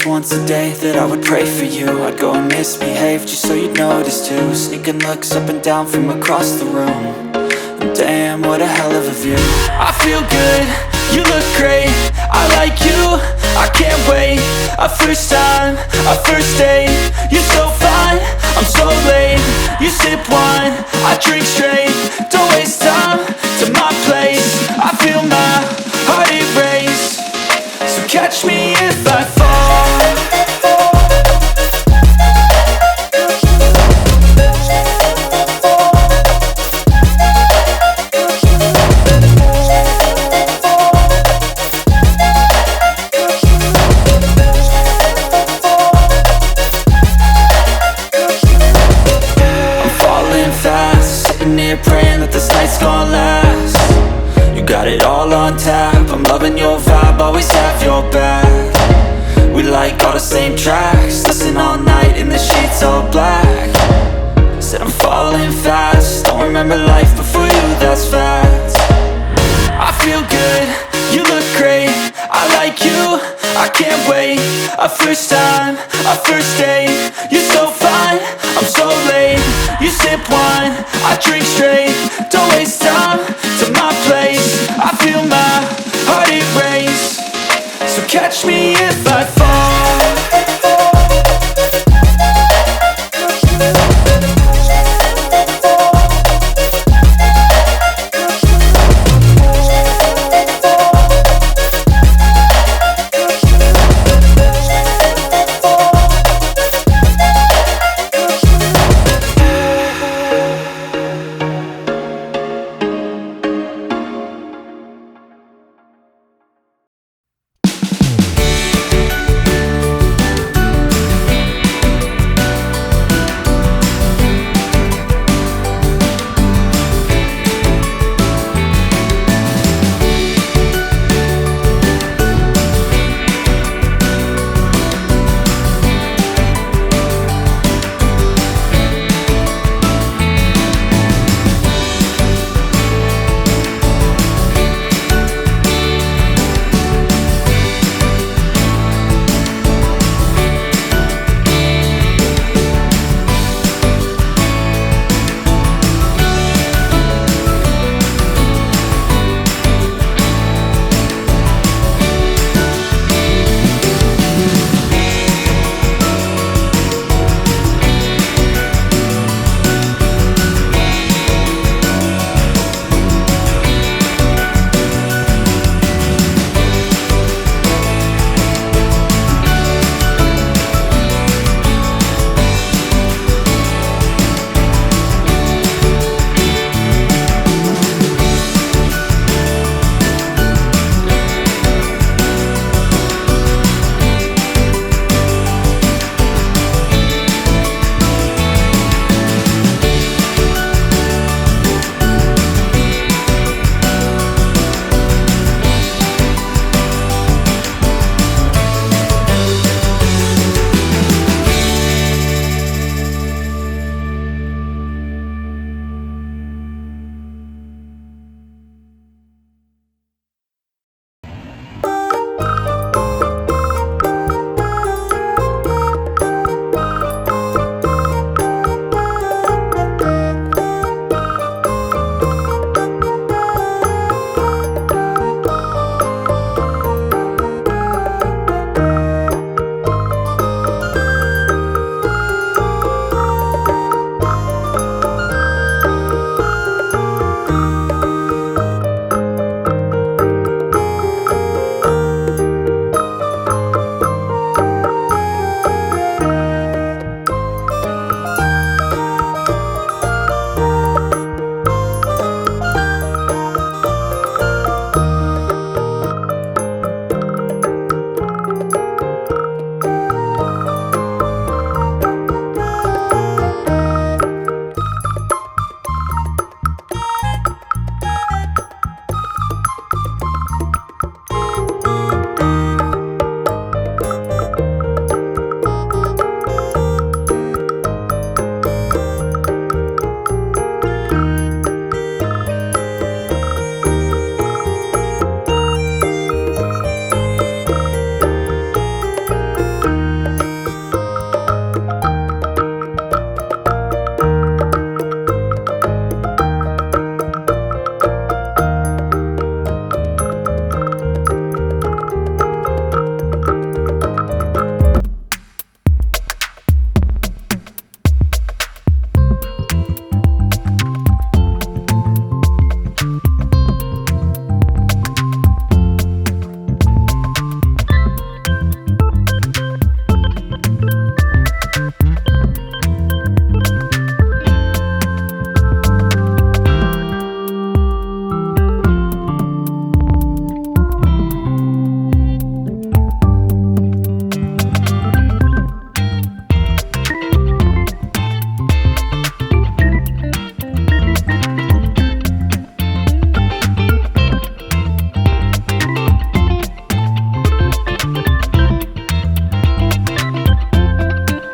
once a day that I would pray for you. I'd go and misbehave just so you'd notice too. Sneaking looks up and down from across the room. And damn, what a hell of a view. I feel good, you look great, I like you, I can't wait. A first time, a first date, you're so fine, I'm so late. You sip wine, I drink straight. Don't waste time to my place. I feel my heart erase. So catch me if I fall. Praying that this night's gonna last. You got it all on tap, I'm loving your vibe, always have your back. We like all the same tracks, listen all night in the sheets all black. Said I'm falling fast, don't remember life before you, that's fact. I feel good, you look great, I like you, I can't wait. A first time, a first date, you're so fine, I'm so late. You sip wine, I drink straight. Don't waste time to my place. I feel my heart erase. So catch me if I fall.